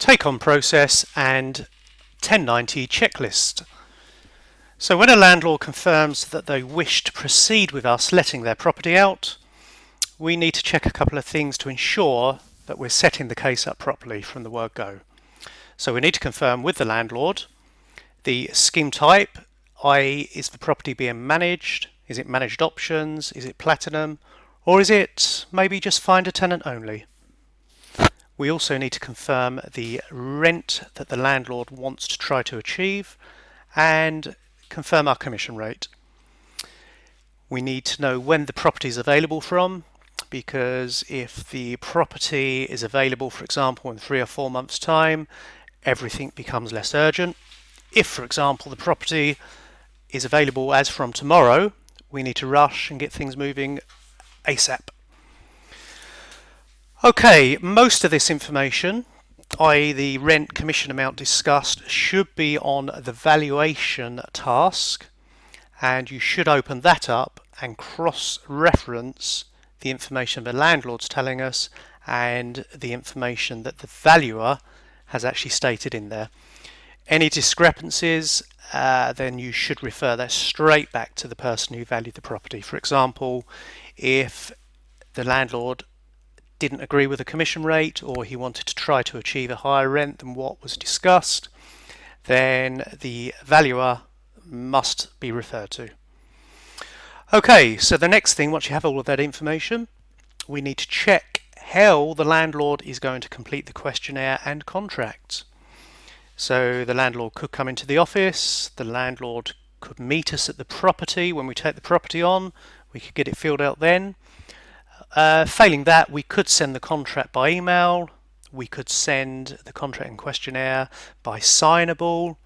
take-on process and 1090 checklist. So when a landlord confirms that they wish to proceed with us letting their property out, we need to check a couple of things to ensure that we're setting the case up properly from the word go. So we need to confirm with the landlord the scheme type, i.e. is the property being managed, is it managed options, is it platinum, or is it maybe just find a tenant only? We also need to confirm the rent that the landlord wants to try to achieve and confirm our commission rate. We need to know when the property is available from, because if the property is available, for example, in 3 or 4 months' time, everything becomes less urgent. If, for example, the property is available as from tomorrow, we need to rush and get things moving ASAP. Okay, most of this information, i.e. the rent commission amount discussed, should be on the valuation task, and you should open that up and cross-reference the information the landlord's telling us and the information that the valuer has actually stated in there. Any discrepancies, then you should refer that straight back to the person who valued the property. For example, if the landlord didn't agree with the commission rate, or he wanted to try to achieve a higher rent than what was discussed, then the valuer must be referred to. Okay, so the next thing, once you have all of that information, we need to check how the landlord is going to complete the questionnaire and contract. So the landlord could come into the office, the landlord could meet us at the property when we take the property on, we could get it filled out then. Failing that, we could send the contract by email, we could send the contract and questionnaire by signable,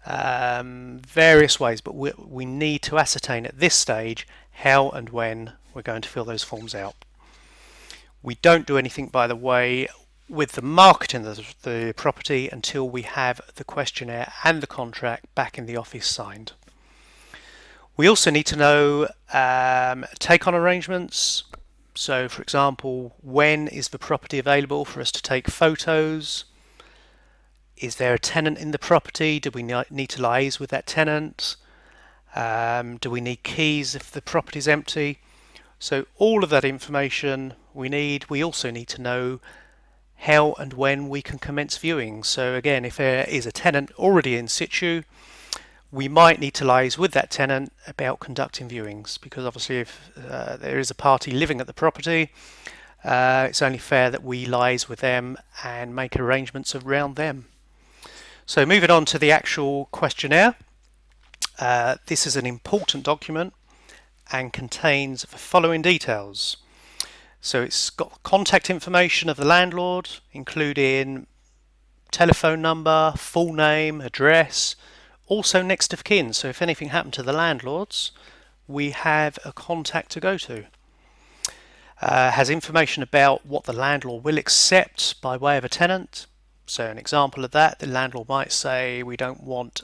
various ways, but we need to ascertain at this stage how and when we're going to fill those forms out. We don't do anything, by the way, with the marketing of the property until we have the questionnaire and the contract back in the office signed. We also need to know take-on arrangements. So, for example, when is the property available for us to take photos? Is there a tenant in the property? Do we need to liaise with that tenant? Do we need keys if the property is empty? So all of that information we need. We also need to know how and when we can commence viewing. So again, if there is a tenant already in situ, we might need to liaise with that tenant about conducting viewings, because obviously if there is a party living at the property, it's only fair that we liaise with them and make arrangements around them. So moving on to the actual questionnaire, this is an important document and contains the following details. So it's got contact information of the landlord, including telephone number, full name, address, also next of kin. So if anything happened to the landlords, we have a contact to go to. Has information about what the landlord will accept by way of a tenant. So an example of that, the landlord might say, we don't want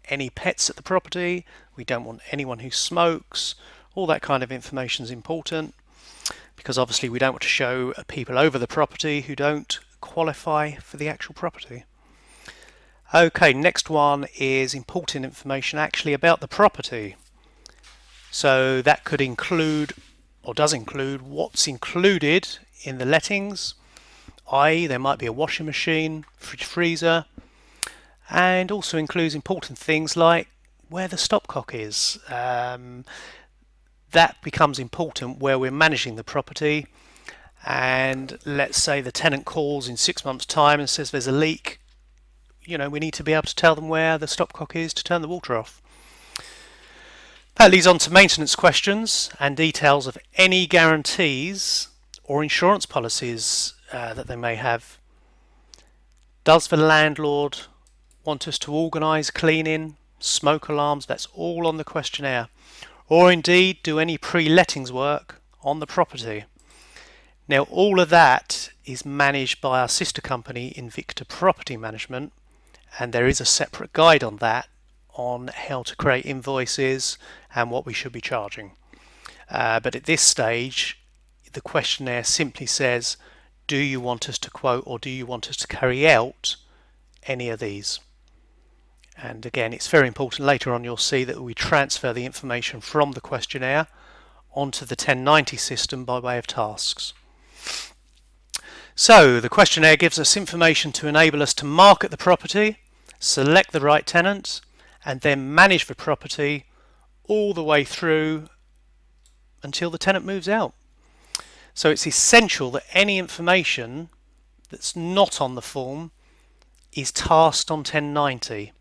any pets at the property, we don't want anyone who smokes. All that kind of information is important, because obviously we don't want to show people over the property who don't qualify for the actual property. Okay, next one is important information actually about the property. So that could include, or does include, what's included in the lettings, i.e. there might be a washing machine, fridge, freezer, and also includes important things like where the stopcock is. That becomes important where we're managing the property, and let's say the tenant calls in 6 months' time and says there's a leak. You know, we need to be able to tell them where the stopcock is to turn the water off. That leads on to maintenance questions and details of any guarantees or insurance policies that they may have. Does the landlord want us to organise cleaning, smoke alarms? That's all on the questionnaire. Or indeed do any pre-lettings work on the property. Now all of that is managed by our sister company Invicta Property Management, and there is a separate guide on that, on how to create invoices and what we should be charging. But at this stage the questionnaire simply says, do you want us to quote or do you want us to carry out any of these? And again, it's very important. Later on you'll see that we transfer the information from the questionnaire onto the 1090 system by way of tasks. So the questionnaire gives us information to enable us to market the property, select the right tenant, and then manage the property all the way through until the tenant moves out. So it's essential that any information that's not on the form is tasked on 1090,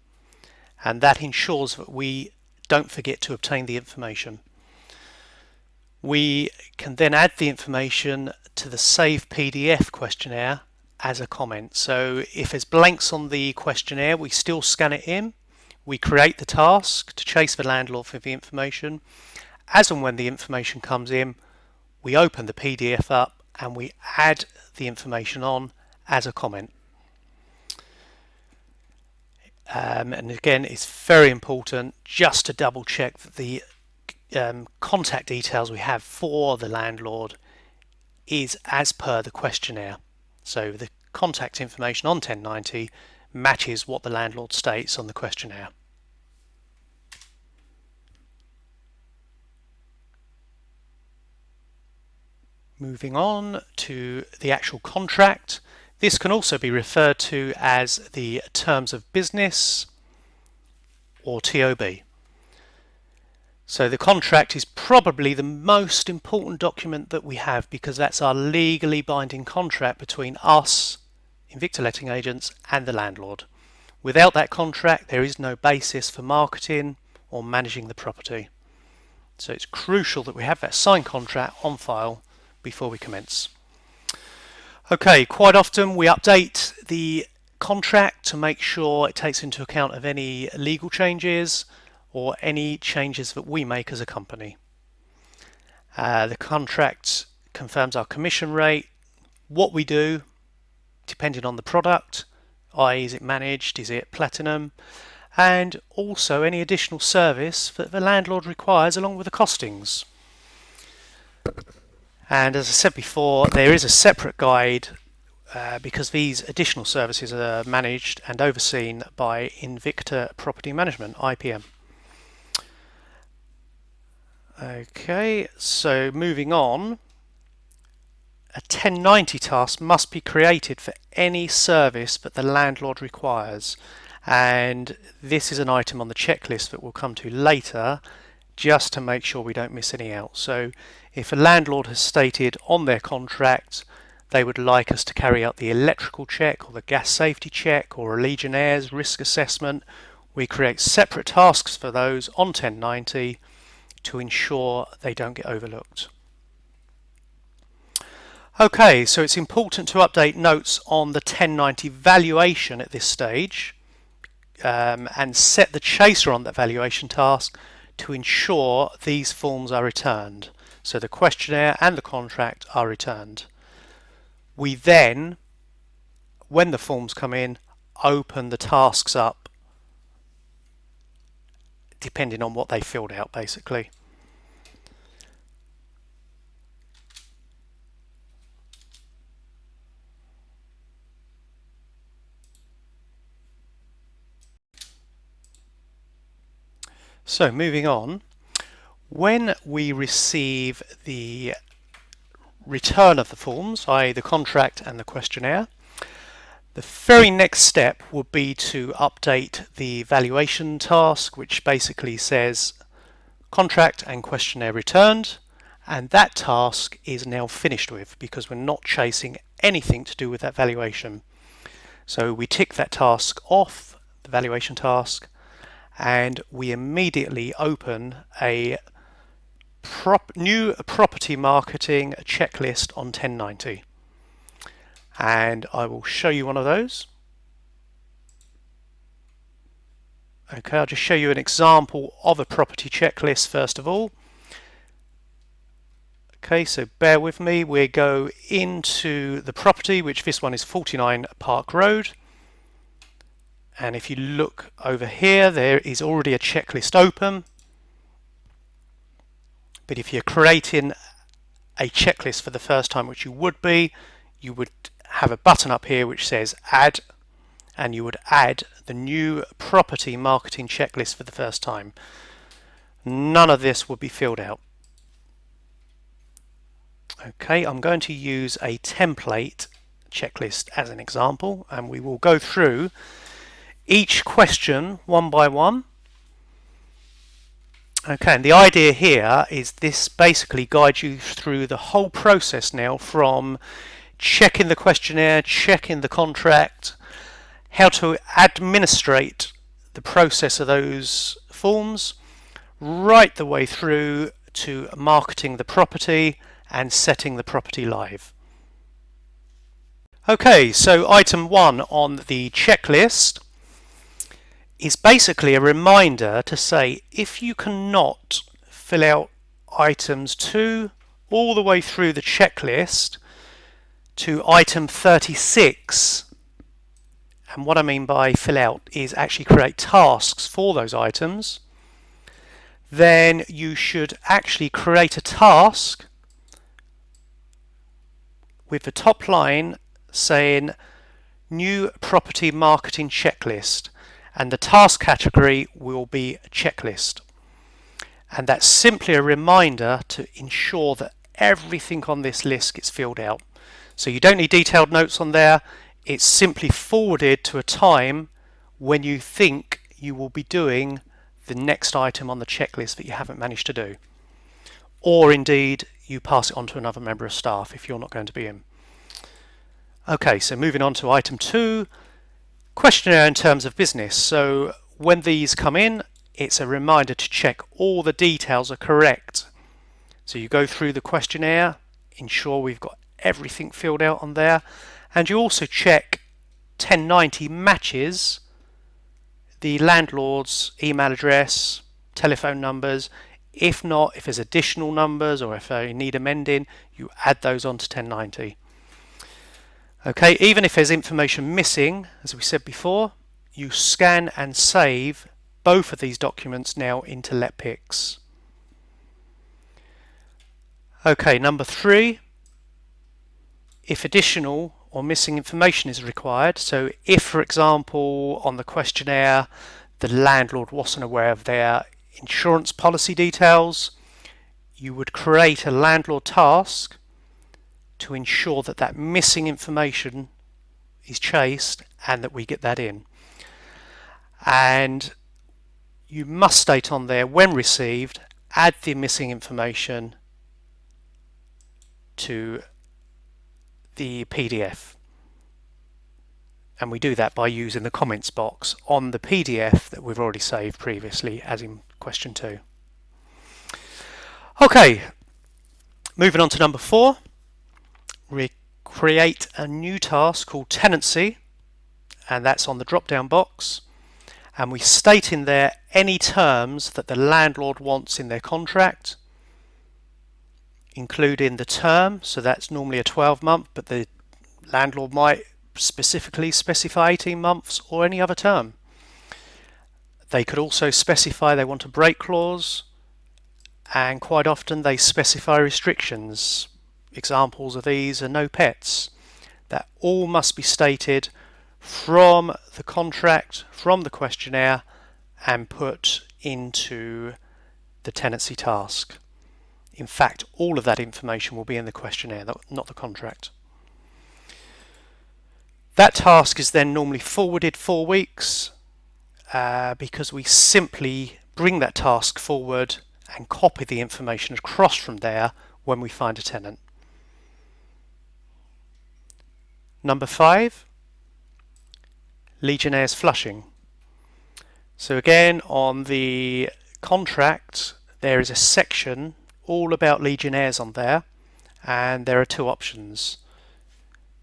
and that ensures that we don't forget to obtain the information. We can then add the information to the Save PDF questionnaire as a comment. So if there's blanks on the questionnaire, we still scan it in. We create the task to chase the landlord for the information. As and when the information comes in, we open the PDF up and we add the information on as a comment. And again, it's very important just to double check that the contact details we have for the landlord is as per the questionnaire. So the contact information on 1090 matches what the landlord states on the questionnaire. Moving on to the actual contract. This can also be referred to as the Terms of Business or TOB. So the contract is probably the most important document that we have because that's our legally binding contract between us, Invicta Letting Agents, and the landlord. Without that contract, there is no basis for marketing or managing the property. So it's crucial that we have that signed contract on file before we commence. Okay, quite often we update the contract to make sure it takes into account of any legal changes or any changes that we make as a company. The contract confirms our commission rate, what we do, depending on the product, i.e. is it managed, is it platinum, and also any additional service that the landlord requires along with the costings. And as I said before, there is a separate guide because these additional services are managed and overseen by Invicta Property Management, IPM. Okay, so moving on, a 1090 task must be created for any service that the landlord requires, and this is an item on the checklist that we'll come to later just to make sure we don't miss any out. So if a landlord has stated on their contract they would like us to carry out the electrical check or the gas safety check or a Legionnaires risk assessment, we create separate tasks for those on 1090 to ensure they don't get overlooked. Okay, so it's important to update notes on the 1090 valuation at this stage and set the chaser on that valuation task to ensure these forms are returned. So the questionnaire and the contract are returned. We then, when the forms come in, open the tasks up depending on what they filled out basically. So moving on, when we receive the return of the forms, i.e. the contract and the questionnaire, the very next step would be to update the valuation task, which basically says contract and questionnaire returned, and that task is now finished with because we're not chasing anything to do with that valuation. So we tick that task off, the valuation task, and we immediately open a new property marketing checklist on 1090. And I will show you one of those. Okay, I'll just show you an example of a property checklist first of all. Okay, so bear with me. We go into the property, which this one is 49 Park Road. And if you look over here, there is already a checklist open. But if you're creating a checklist for the first time, which you would be, you would have a button up here which says add, and you would add the new property marketing checklist for the first time. None of this would be filled out. Okay, I'm going to use a template checklist as an example, and we will go through each question one by one. Okay, and the idea here is this basically guides you through the whole process now, from checking the questionnaire, checking the contract, how to administrate the process of those forms, right the way through to marketing the property and setting the property live. Okay, so item 1 on the checklist is basically a reminder to say, if you cannot fill out items 2 all the way through the checklist to item 36, and what I mean by fill out is actually create tasks for those items, then you should actually create a task with the top line saying new property marketing checklist, and the task category will be checklist. And that's simply a reminder to ensure that everything on this list gets filled out. So you don't need detailed notes on there. It's simply forwarded to a time when you think you will be doing the next item on the checklist that you haven't managed to do. Or indeed, you pass it on to another member of staff if you're not going to be in. Okay, so moving on to item 2, questionnaire in terms of business. So when these come in, it's a reminder to check all the details are correct. So you go through the questionnaire, ensure we've got everything filled out on there, and you also check 1090 matches the landlord's email address, telephone numbers. If not, if there's additional numbers or if they need amending, you add those onto 1090. Okay, even if there's information missing, as we said before, you scan and save both of these documents now into Letpix. Okay, number 3, if additional or missing information is required, so if, for example, on the questionnaire the landlord wasn't aware of their insurance policy details, you would create a landlord task to ensure that that missing information is chased and that we get that in. And you must state on there, when received, add the missing information to the PDF. And we do that by using the comments box on the PDF that we've already saved previously, as in question 2. Okay, moving on to number 4. We create a new task called tenancy, and that's on the drop down box, and we state in there any terms that the landlord wants in their contract, including the term. So that's normally a 12-month, but the landlord might specifically specify 18 months or any other term. They could also specify they want a break clause, and quite often they specify restrictions. Examples of these are no pets. That all must be stated from the contract, from the questionnaire, and put into the tenancy task. In fact, all of that information will be in the questionnaire, not the contract. That task is then normally forwarded 4 weeks because we simply bring that task forward and copy the information across from there when we find a tenant. Number 5, Legionnaires flushing. So again, on the contract there is a section all about Legionnaires on there, and there are 2 options.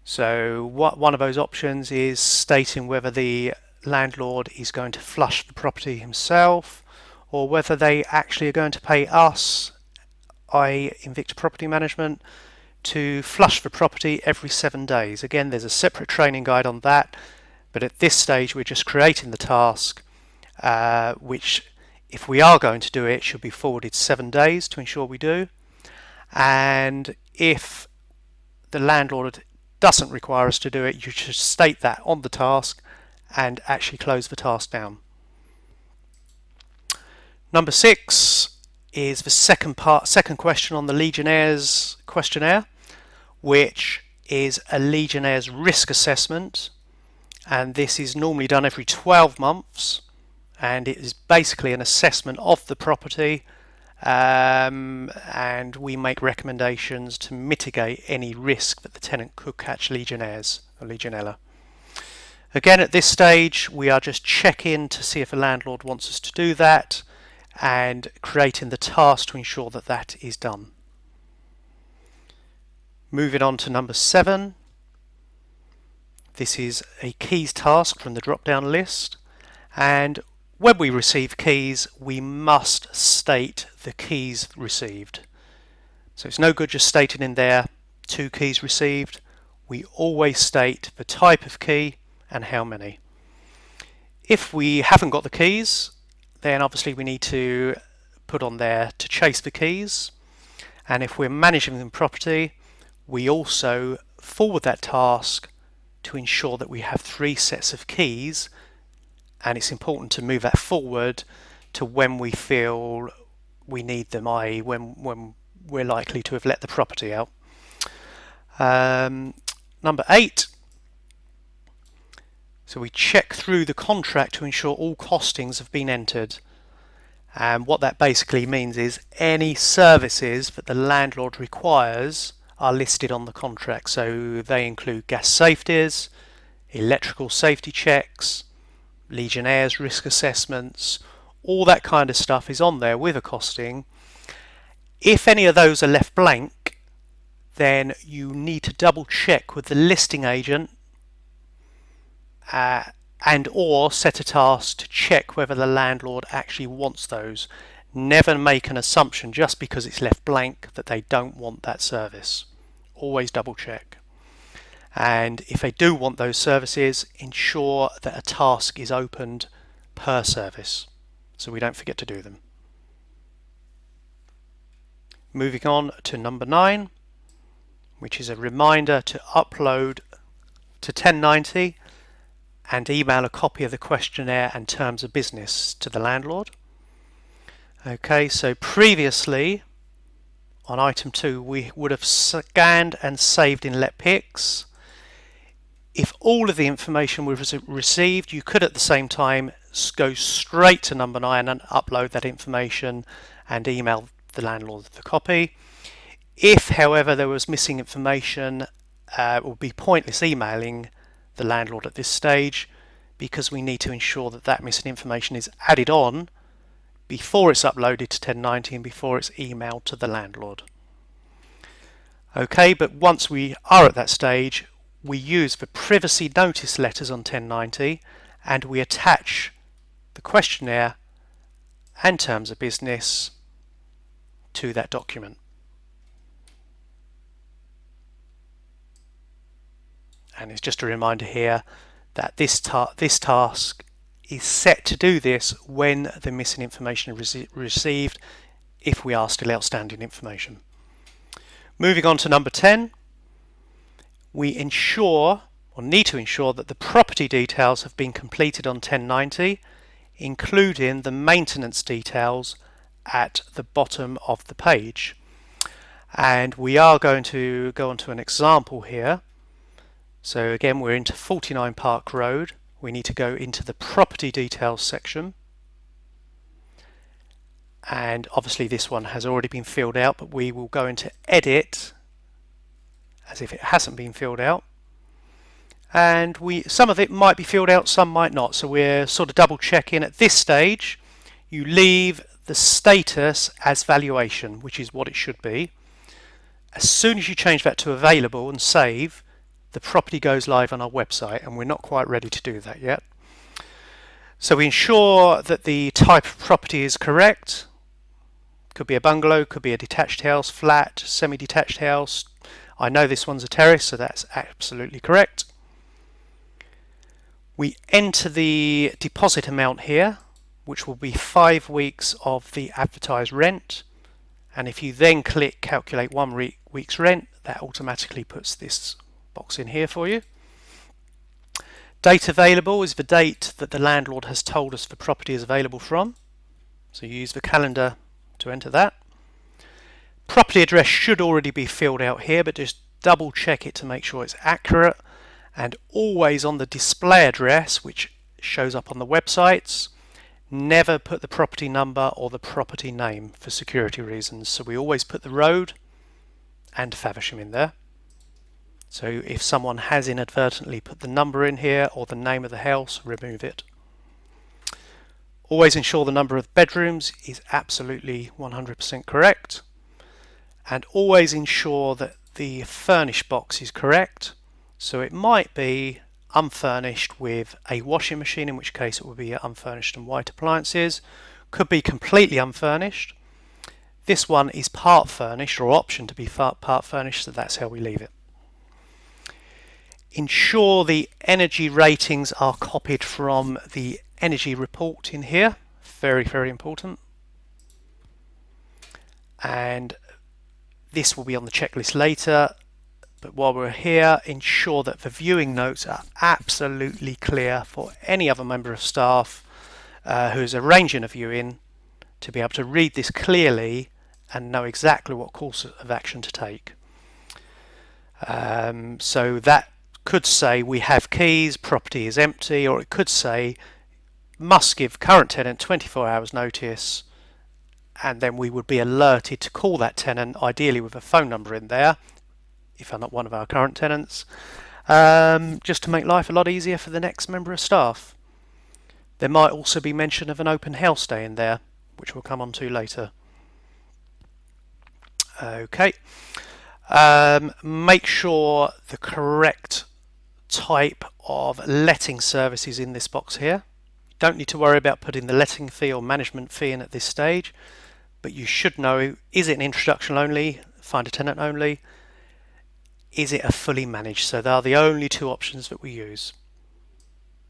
So one of those options is stating whether the landlord is going to flush the property himself, or whether they actually are going to pay us, i.e. Invicta Property Management, to flush the property every 7 days. Again, there's a separate training guide on that, but at this stage we're just creating the task, which, if we are going to do it, should be forwarded 7 days to ensure we do. And if the landlord doesn't require us to do it, you should state that on the task and actually close the task down. Number 6 is the second question on the Legionnaires questionnaire, which is a Legionnaire's risk assessment, and this is normally done every 12 months, and it is basically an assessment of the property, and we make recommendations to mitigate any risk that the tenant could catch Legionnaires or Legionella. Again, at this stage we are just checking to see if the landlord wants us to do that and creating the task to ensure that that is done. Moving on to number 7. This is a keys task from the drop-down list, and when we receive keys we must state the keys received. So it's no good just stating in there 2 keys received. We always state the type of key and how many. If we haven't got the keys, then obviously we need to put on there to chase the keys, and if we're managing the property we also forward that task to ensure that we have 3 sets of keys, and it's important to move that forward to when we feel we need them, i.e. when we're likely to have let the property out. Number 8, so we check through the contract to ensure all costings have been entered, and what that basically means is any services that the landlord requires are listed on the contract. So they include gas safeties, electrical safety checks, Legionnaire's risk assessments, all that kind of stuff is on there with a costing. If any of those are left blank, then you need to double check with the listing agent and or set a task to check whether the landlord actually wants those. Never make an assumption just because it's left blank that they don't want that service. Always double check. And if they do want those services, ensure that a task is opened per service so we don't forget to do them. Moving on to number 9, which is a reminder to upload to 1090 and email a copy of the questionnaire and terms of business to the landlord. Okay, so previously on item 2 we would have scanned and saved in LetPix. If all of the information was received, you could at the same time go straight to number 9 and upload that information and email the landlord the copy. If, however, there was missing information, it would be pointless emailing the landlord at this stage, because we need to ensure that that missing information is added on before it's uploaded to 1090 and before it's emailed to the landlord. Okay, but once we are at that stage, we use the privacy notice letters on 1090 and we attach the questionnaire and terms of business to that document. And it's just a reminder here that this task is set to do this when the missing information is received, if we are still outstanding information. Moving on to number 10, we ensure or need to ensure that the property details have been completed on 1090, including the maintenance details at the bottom of the page. And we are going to go on to an example here. So again, we're into 49 Park Road. We need to go into the property details section. And obviously this one has already been filled out, but we will go into edit as if it hasn't been filled out. And some of it might be filled out, some might not. So we're sort of double checking at this stage. You leave the status as valuation, which is what it should be. As soon as you change that to available and save, the property goes live on our website, and we're not quite ready to do that yet. So we ensure that the type of property is correct. Could be a bungalow, could be a detached house, flat, semi-detached house. I know this one's a terrace, so that's absolutely correct. We enter the deposit amount here, which will be 5 weeks of the advertised rent. And if you then click calculate 1 week's rent, that automatically puts this box in here for you. Date available is the date that the landlord has told us the property is available from. So you use the calendar to enter that. Property address should already be filled out here, but just double check it to make sure it's accurate. And always on the display address, which shows up on the websites, never put the property number or the property name for security reasons. So we always put the road and Faversham in there. So if someone has inadvertently put the number in here or the name of the house, remove it. Always ensure the number of bedrooms is absolutely 100% correct. And always ensure that the furnished box is correct. So it might be unfurnished with a washing machine, in which case it would be unfurnished and white appliances. Could be completely unfurnished. This one is part furnished, or option to be part furnished, so that's how we leave it. Ensure the energy ratings are copied from the energy report in here. Very, very important. And this will be on the checklist later. But while we're here, ensure that the viewing notes are absolutely clear for any other member of staff who is arranging a viewing to be able to read this clearly and know exactly what course of action to take. So that could say we have keys, property is empty, or it could say must give current tenant 24 hours notice, and then we would be alerted to call that tenant, ideally with a phone number in there, if I'm not one of our current tenants, just to make life a lot easier for the next member of staff. There might also be mention of an open house day in there, which we'll come on to later. Okay, make sure the correct type of letting service is in this box here. You don't need to worry about putting the letting fee or management fee in at this stage, but you should know, is it an introduction only, find a tenant only? Is it a fully managed? So they are the only two options that we use.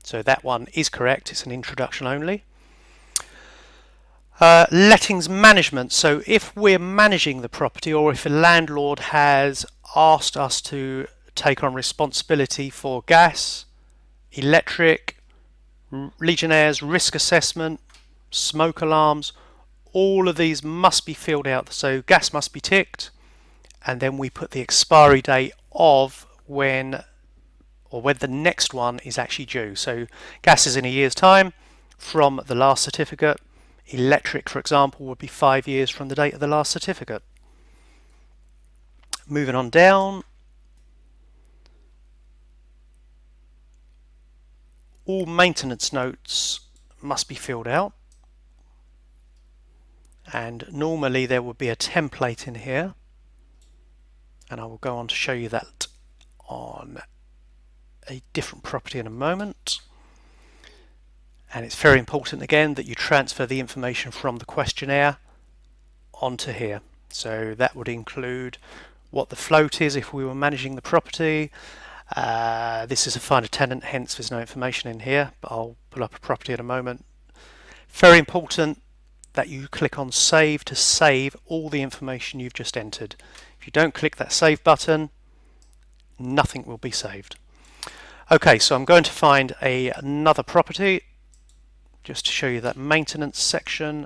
So that one is correct, it's an introduction only. Lettings management, so if we're managing the property or if a landlord has asked us to take on responsibility for gas, electric, Legionnaires, risk assessment, smoke alarms, all of these must be filled out. So gas must be ticked, and then we put the expiry date of when the next one is actually due. So gas is in a year's time from the last certificate. Electric, for example, would be 5 years from the date of the last certificate. Moving on down, all maintenance notes must be filled out, and normally there would be a template in here, and I will go on to show you that on a different property in a moment. And it's very important again that you transfer the information from the questionnaire onto here. So that would include what the float is if we were managing the property. This is a find a tenant, hence there's no information in here, but I'll pull up a property in a moment. Very important that you click on save to save all the information you've just entered. If you don't click that save button, nothing will be saved. Okay, so I'm going to find another property just to show you that maintenance section.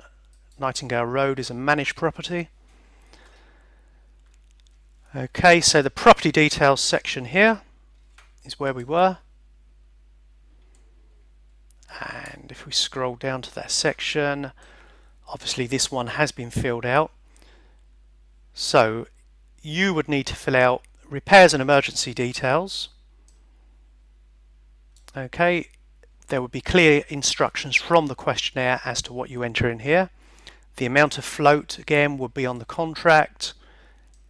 Nightingale Road is a managed property. Okay, so the property details section here is where we were, and if we scroll down to that section, obviously this one has been filled out. So you would need to fill out repairs and emergency details. Okay, there would be clear instructions from the questionnaire as to what you enter in here. The amount of float again would be on the contract.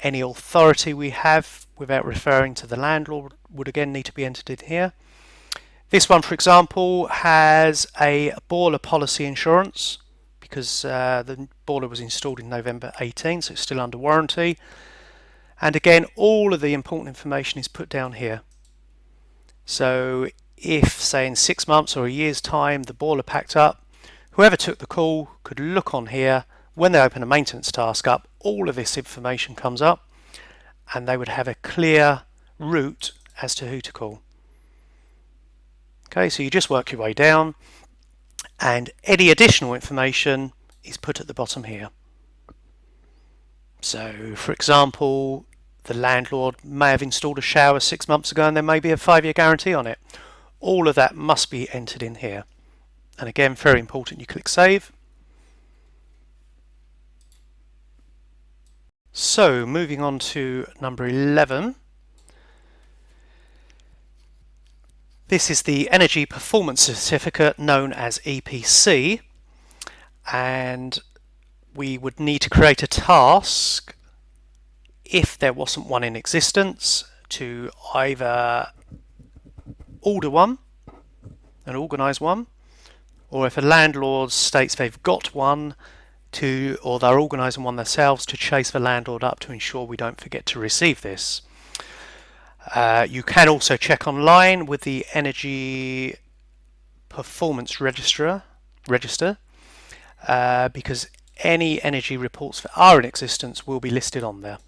Any authority we have without referring to the landlord would again need to be entered in here. This one, for example, has a boiler policy insurance because the boiler was installed in November 18, so it's still under warranty. And again, all of the important information is put down here. So if, say, in 6 months or a year's time the boiler packed up, whoever took the call could look on here. When they open a maintenance task up, all of this information comes up, and they would have a clear route as to who to call. Okay, so you just work your way down, and any additional information is put at the bottom here. So, for example, the landlord may have installed a shower 6 months ago and there may be a 5-year guarantee on it. All of that must be entered in here. And again, very important, you click Save. So, moving on to number 11. This is the Energy Performance Certificate known as EPC, and we would need to create a task, if there wasn't one in existence, to either order one and organise one, or if a landlord states they've got one, or they're organising one themselves, to chase the landlord up to ensure we don't forget to receive this. You can also check online with the Energy Performance Register, because any energy reports that are in existence will be listed on there.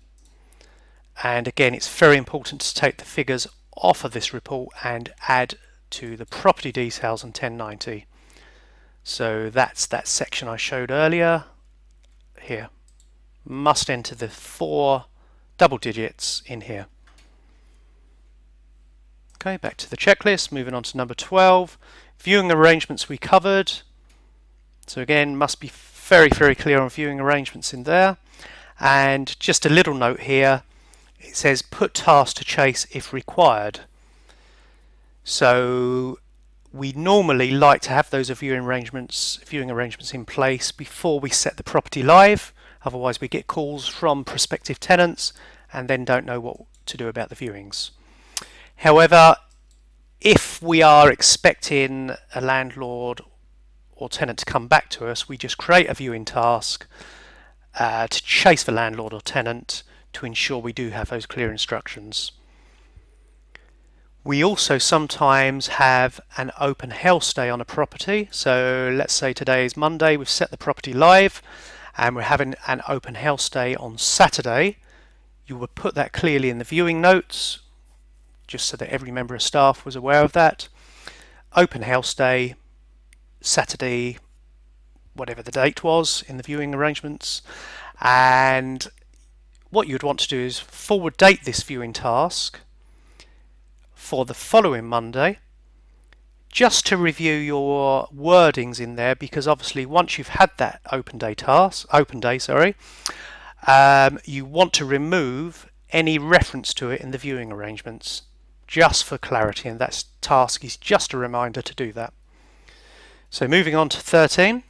And again, it's very important to take the figures off of this report and add to the property details on 1090. So that's that section I showed earlier here. Must enter the 4 double digits in here. Okay, back to the checklist, moving on to number 12. Viewing arrangements we covered. So again, must be very, very clear on viewing arrangements in there. And just a little note here, it says put task to chase if required. So we normally like to have those viewing arrangements in place before we set the property live. Otherwise we get calls from prospective tenants and then don't know what to do about the viewings. However, if we are expecting a landlord or tenant to come back to us, we just create a viewing task to chase the landlord or tenant to ensure we do have those clear instructions. We also sometimes have an open house day on a property. So let's say today is Monday, we've set the property live and we're having an open house day on Saturday. You would put that clearly in the viewing notes, just so that every member of staff was aware of that. Open house day, Saturday, whatever the date was in the viewing arrangements. And what you'd want to do is forward date this viewing task for the following Monday, just to review your wordings in there, because obviously once you've had that open day, you want to remove any reference to it in the viewing arrangements, just for clarity, and that task is just a reminder to do that. So moving on to 13,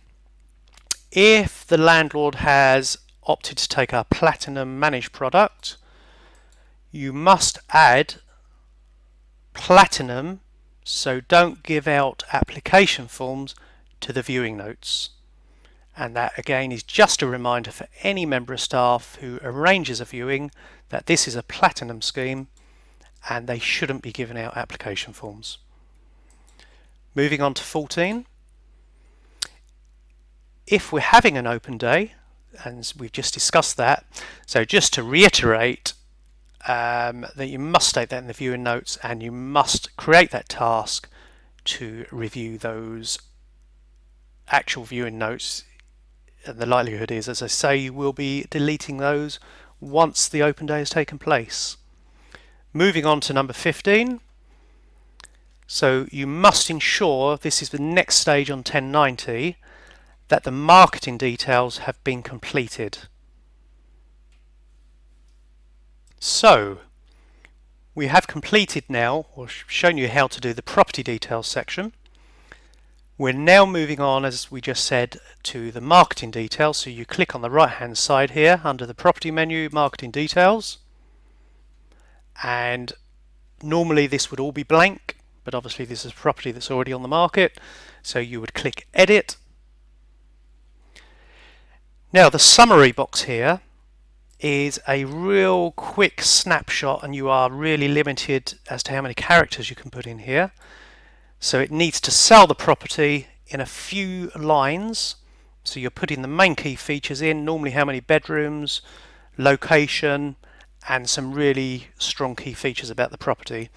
if the landlord has opted to take a Platinum Managed product, you must add Platinum, so don't give out application forms to the viewing notes. And that again is just a reminder for any member of staff who arranges a viewing that this is a Platinum scheme and they shouldn't be giving out application forms. Moving on to 14. If we're having an open day, and we've just discussed that, so just to reiterate, that you must state that in the viewing notes and you must create that task to review those actual viewing notes. And the likelihood is, as I say, you will be deleting those once the open day has taken place. Moving on to number 15. So you must ensure, this is the next stage on 1090, that the marketing details have been completed. So we have completed now, or shown you how to do the property details section. We're now moving on, as we just said, to the marketing details. So you click on the right hand side here under the property menu, marketing details, and normally this would all be blank, but obviously this is a property that's already on the market, so you would click edit. Now the summary box here is a real quick snapshot, and you are really limited as to how many characters you can put in here. So it needs to sell the property in a few lines. So you're putting the main key features in, normally how many bedrooms, location, and some really strong key features about the property.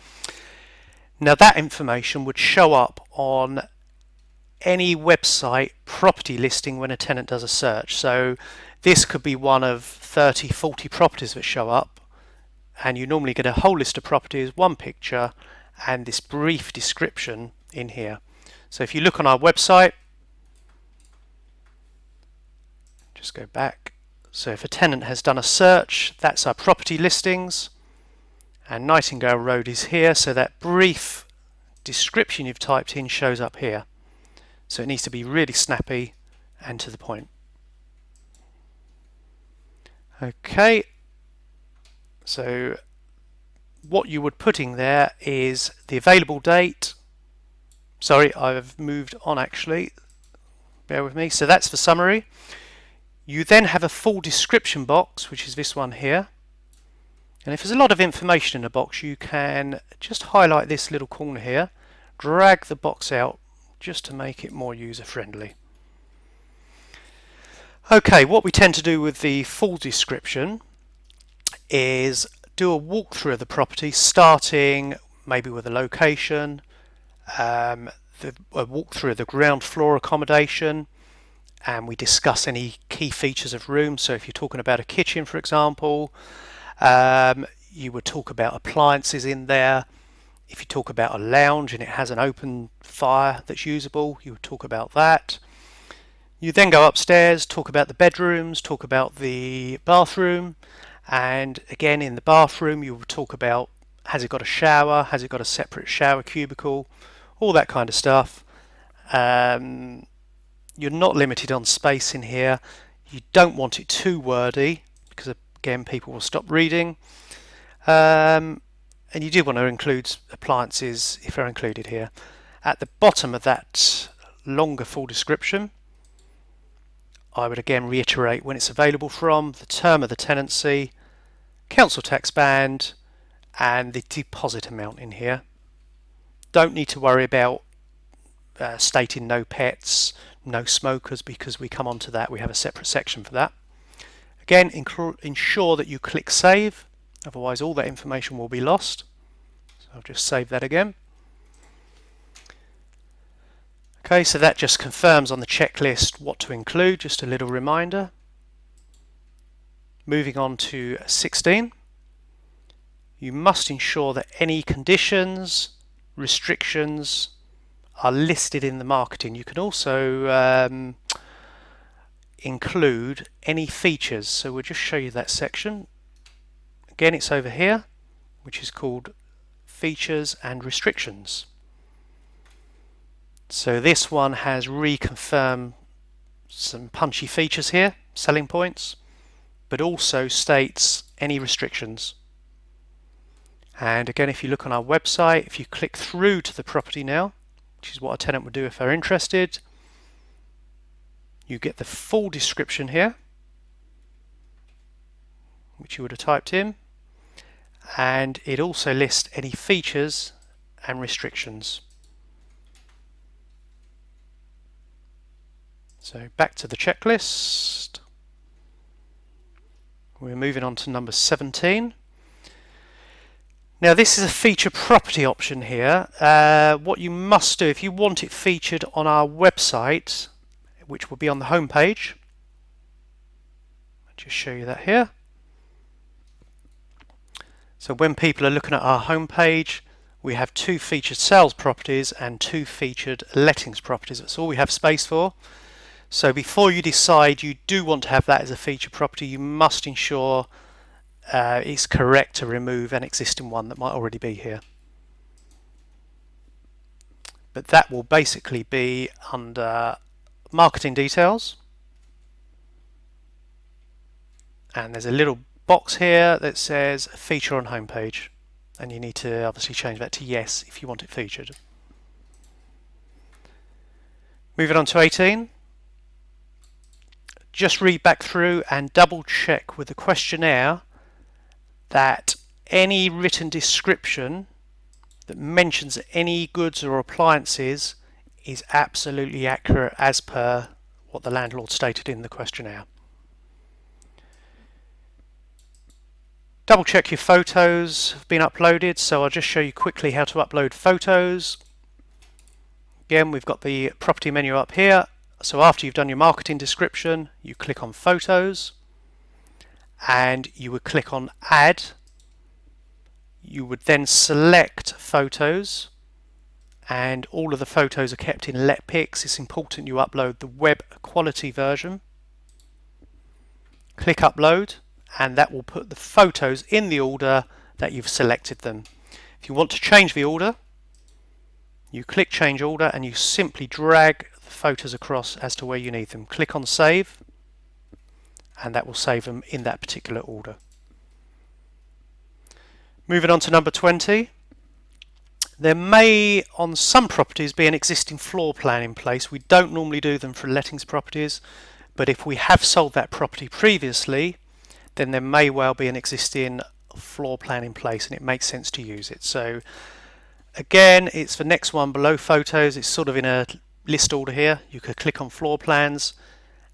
Now that information would show up on any website property listing when a tenant does a search. So this could be one of 30, 40 properties that show up, and you normally get a whole list of properties, one picture, and this brief description in here. So if you look on our website, just go back. So if a tenant has done a search, that's our property listings, and Nightingale Road is here, so that brief description you've typed in shows up here. So it needs to be really snappy and to the point. Okay, so what you would put in there is the available date. Sorry, I've moved on actually, bear with me. So that's the summary. You then have a full description box, which is this one here. And if there's a lot of information in a box, you can just highlight this little corner here, drag the box out just to make it more user friendly. Okay, what we tend to do with the full description is do a walkthrough of the property, starting maybe with a location, a walkthrough of the ground floor accommodation, and we discuss any key features of rooms. So if you're talking about a kitchen, for example, you would talk about appliances in there. If you talk about a lounge and it has an open fire that's usable, you would talk about that. You then go upstairs, talk about the bedrooms, talk about the bathroom, and again in the bathroom you will talk about, has it got a shower, has it got a separate shower cubicle, all that kind of stuff. You're not limited on space in here. You don't want it too wordy because again people will stop reading. And you do want to include appliances if they're included here. At the bottom of that longer full description, I would again reiterate when it's available from, the term of the tenancy, council tax band, and the deposit amount in here. Don't need to worry about stating no pets, no smokers, because we come on to that. We have a separate section for that. Again, ensure that you click save, otherwise all that information will be lost. So I'll just save that again. Okay, so that just confirms on the checklist what to include, just a little reminder. Moving on to 16. You must ensure that any conditions, restrictions are listed in the marketing. You can also include any features. So we'll just show you that section. Again, it's over here, which is called features and restrictions. So this one has reconfirmed some punchy features here, selling points, but also states any restrictions. And again, if you look on our website, if you click through to the property now, which is what a tenant would do if they're interested, you get the full description here, which you would have typed in, and it also lists any features and restrictions. So back to the checklist. We're moving on to number 17. Now this is a feature property option here. What you must do if you want it featured on our website, which will be on the home page, I'll just show you that here. So when people are looking at our home page, we have 2 featured sales properties and 2 featured lettings properties. That's all we have space for. So before you decide you do want to have that as a feature property, you must ensure it's correct to remove an existing one that might already be here. But that will basically be under marketing details, and there's a little box here that says feature on homepage, and you need to obviously change that to yes if you want it featured. Moving on to 18. Just read back through and double check with the questionnaire that any written description that mentions any goods or appliances is absolutely accurate as per what the landlord stated in the questionnaire. Double check your photos have been uploaded, so I'll just show you quickly how to upload photos. Again, we've got the property menu up here. So after you've done your marketing description, you click on photos and you would click on add. You would then select photos, and all of the photos are kept in LetPix. It's important you upload the web quality version. Click upload, and that will put the photos in the order that you've selected them. If you want to change the order, you click change order and you simply drag the photos across as to where you need them. Click on save, and that will save them in that particular order. Moving on to number 20. There may, on some properties, be an existing floor plan in place. We don't normally do them for lettings properties, but if we have sold that property previously, then there may well be an existing floor plan in place and it makes sense to use it. So again, it's the next one below photos. It's sort of in a list order here. You could click on floor plans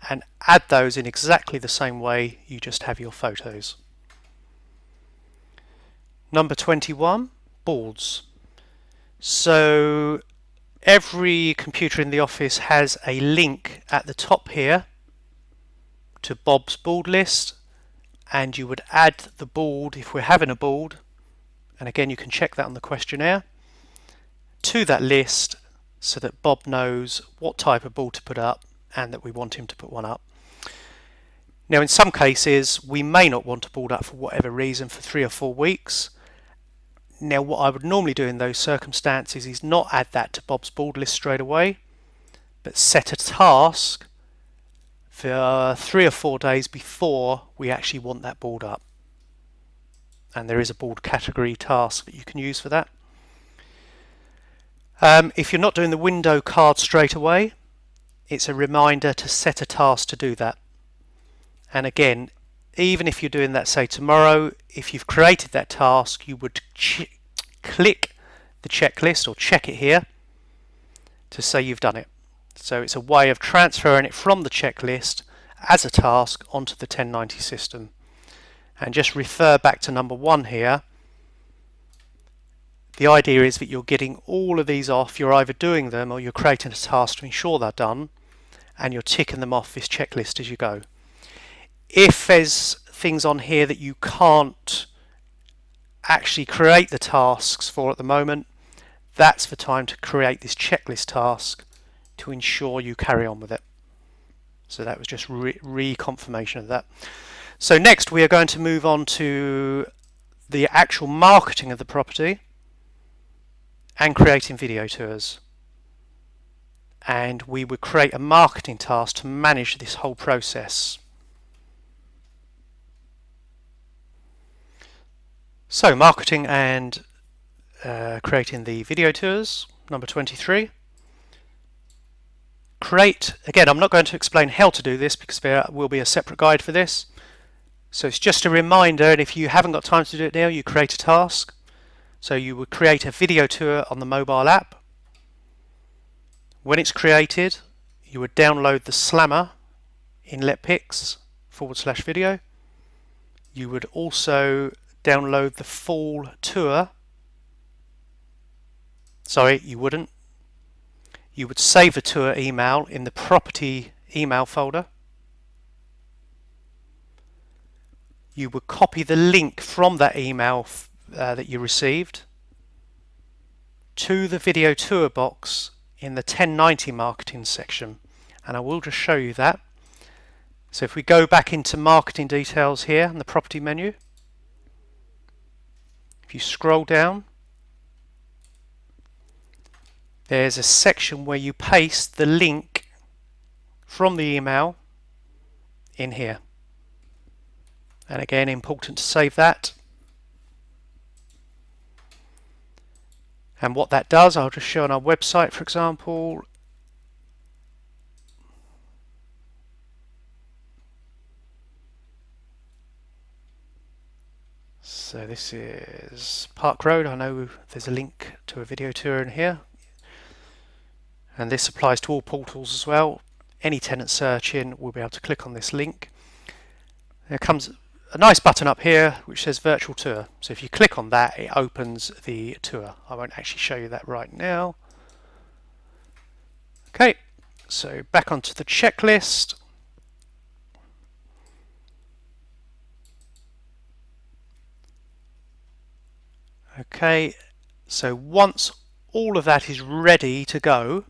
and add those in exactly the same way you just have your photos. Number 21, boards. So every computer in the office has a link at the top here to Bob's board list, and you would add the board, if we're having a board, and again you can check that on the questionnaire, to that list so that Bob knows what type of board to put up and that we want him to put one up. Now in some cases we may not want a board up for whatever reason for 3 or 4 weeks. Now what I would normally do in those circumstances is not add that to Bob's board list straight away, but set a task for 3 or 4 days before we actually want that board up. And there is a board category task that you can use for that. If you're not doing the window card straight away, it's a reminder to set a task to do that. And again, even if you're doing that, say tomorrow, if you've created that task, you would click the checklist or check it here to say you've done it. So it's a way of transferring it from the checklist as a task onto the 1090 system. And just refer back to number 1 here. The idea is that you're getting all of these off. You're either doing them or you're creating a task to ensure they're done, and you're ticking them off this checklist as you go. If there's things on here that you can't actually create the tasks for at the moment, that's the time to create this checklist task to ensure you carry on with it. So that was just reconfirmation of that. So next we are going to move on to the actual marketing of the property and creating video tours. And we would create a marketing task to manage this whole process. So marketing and creating the video tours, number 23. Create, again I'm not going to explain how to do this because there will be a separate guide for this. So it's just a reminder, and if you haven't got time to do it now, you create a task. So you would create a video tour on the mobile app. When it's created, you would download the slammer in letpix/video. You would also download the full tour. Sorry, you wouldn't. You would save the tour email in the property email folder. You would copy the link from that email that you received to the video tour box in the 1090 marketing section, and I will just show you that. So if we go back into marketing details here in the property menu, if you scroll down, there's a section where you paste the link from the email in here. And again, important to save that. And what that does, I'll just show on our website, for example. So this is Park Road. I know there's a link to a video tour in here. And this applies to all portals as well. Any tenant searching will be able to click on this link. There comes a nice button up here which says virtual tour. So if you click on that, it opens the tour. I won't actually show you that right now. Okay, so back onto the checklist. Okay, so once all of that is ready to go,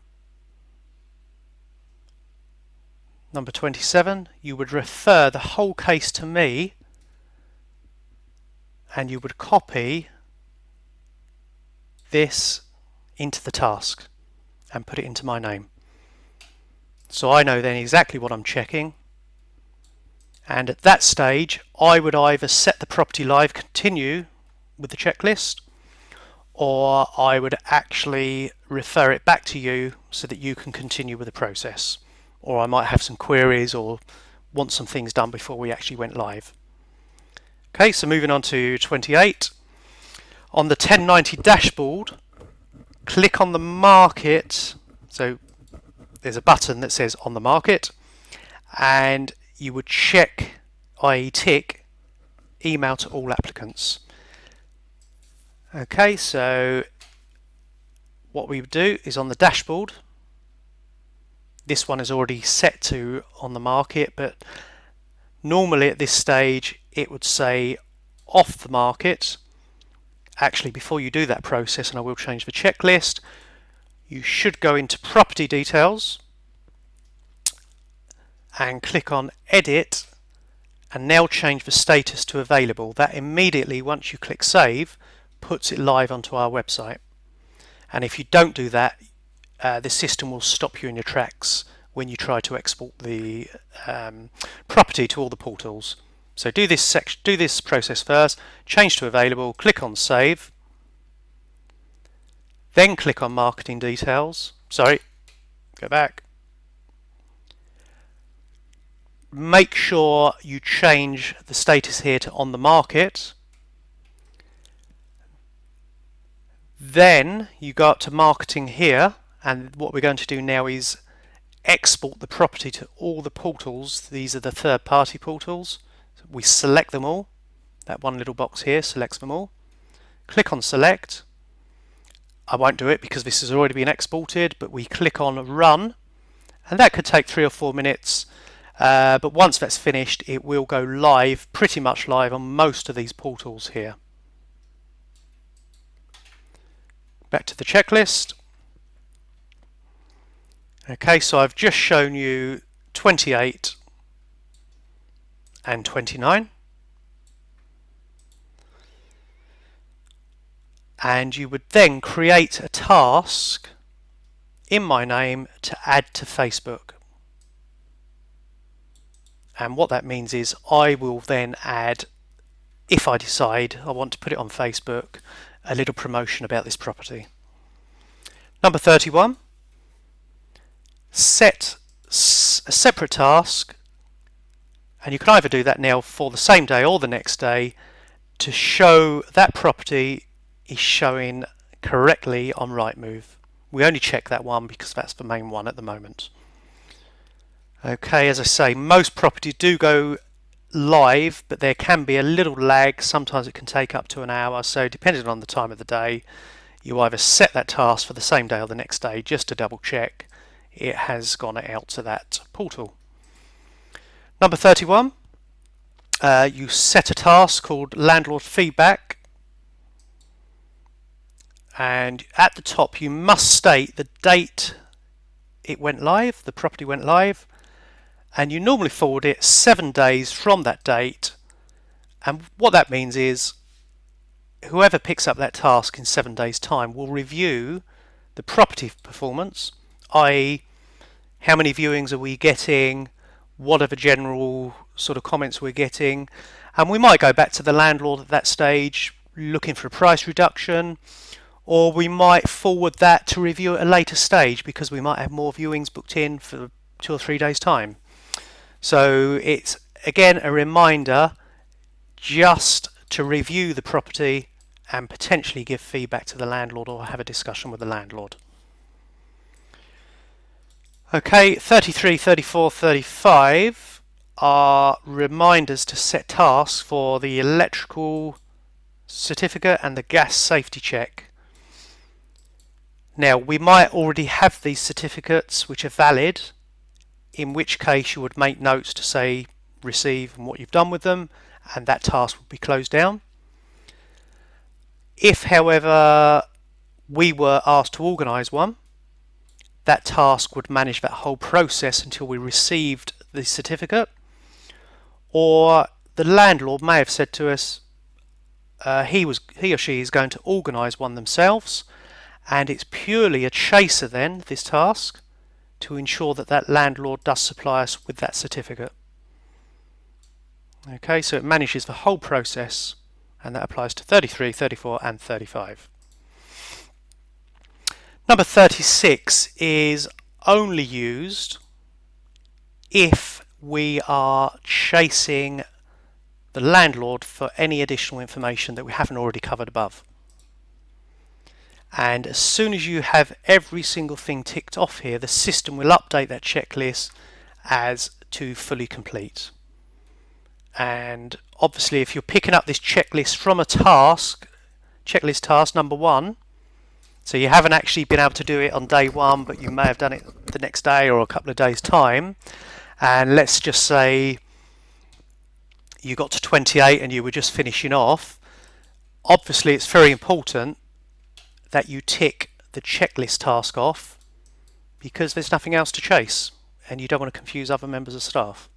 number 27, you would refer the whole case to me and you would copy this into the task and put it into my name. So I know then exactly what I'm checking, and at that stage I would either set the property live, continue with the checklist, or I would actually refer it back to you so that you can continue with the process. Or I might have some queries or want some things done before we actually went live. Okay, so moving on to 28. On the 1090 dashboard, click on the market. So there's a button that says on the market, and you would check, i.e. tick, email to all applicants. Okay, so what we would do is on the dashboard, this one is already set to on the market, but normally at this stage it would say off the market. Actually, before you do that process, and I will change the checklist, you should go into property details and click on edit, and now change the status to available. That immediately, once you click save, puts it live onto our website. And if you don't do that, the system will stop you in your tracks when you try to export the property to all the portals. So do this process first, change to available, click on save, then click on marketing details. Sorry, go back. Make sure you change the status here to on the market. Then you go up to marketing here, and what we're going to do now is export the property to all the portals. These are the third-party portals. We select them all. That one little box here selects them all. Click on select. I won't do it because this has already been exported, but we click on run, and that could take 3 or 4 minutes. But once that's finished, it will go live, pretty much live on most of these portals here. Back to the checklist. Okay, so I've just shown you 28 and 29. And you would then create a task in my name to add to Facebook. And what that means is I will then add, if I decide I want to put it on Facebook, a little promotion about this property. Number 31, set a separate task, and you can either do that now for the same day or the next day, to show that property is showing correctly on Rightmove. We only check that one because that's the main one at the moment. Okay, as I say, most properties do go live, but there can be a little lag. Sometimes it can take up to an hour, so depending on the time of the day, you either set that task for the same day or the next day just to double check it has gone out to that portal. Number 31, you set a task called landlord feedback, and at the top you must state the date it went live, the property went live, and you normally forward it 7 days from that date. And what that means is whoever picks up that task in 7 days' time will review the property performance, i.e. how many viewings are we getting, what are the general sort of comments we're getting, and we might go back to the landlord at that stage looking for a price reduction, or we might forward that to review at a later stage because we might have more viewings booked in for 2 or 3 days' time. So it's again a reminder just to review the property and potentially give feedback to the landlord or have a discussion with the landlord. Okay, 33, 34, 35 are reminders to set tasks for the electrical certificate and the gas safety check. Now, we might already have these certificates which are valid, in which case you would make notes to say receive and what you've done with them, and that task would be closed down. If, however, we were asked to organise one, that task would manage that whole process until we received the certificate, or the landlord may have said to us he or she is going to organise one themselves, and it's purely a chaser then, this task, to ensure that that landlord does supply us with that certificate. Okay, so it manages the whole process, and that applies to 33, 34 and 35. Number 36 is only used if we are chasing the landlord for any additional information that we haven't already covered above. And as soon as you have every single thing ticked off here, the system will update that checklist as to fully complete. And obviously, if you're picking up this checklist from a task, checklist task number 1, so you haven't actually been able to do it on day 1, but you may have done it the next day or a couple of days' time, and let's just say you got to 28 and you were just finishing off, obviously it's very important that you tick the checklist task off, because there's nothing else to chase and you don't want to confuse other members of staff.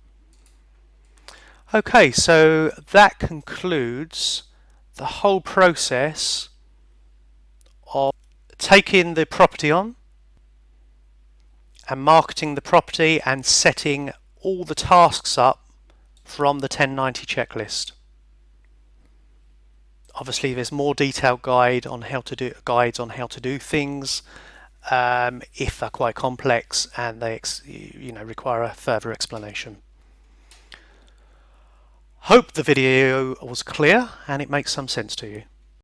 Okay, so that concludes the whole process of taking the property on and marketing the property and setting all the tasks up from the 1090 checklist. Obviously, there's more detailed guides on how to do things if they're quite complex and they require a further explanation. Hope the video was clear and it makes some sense to you.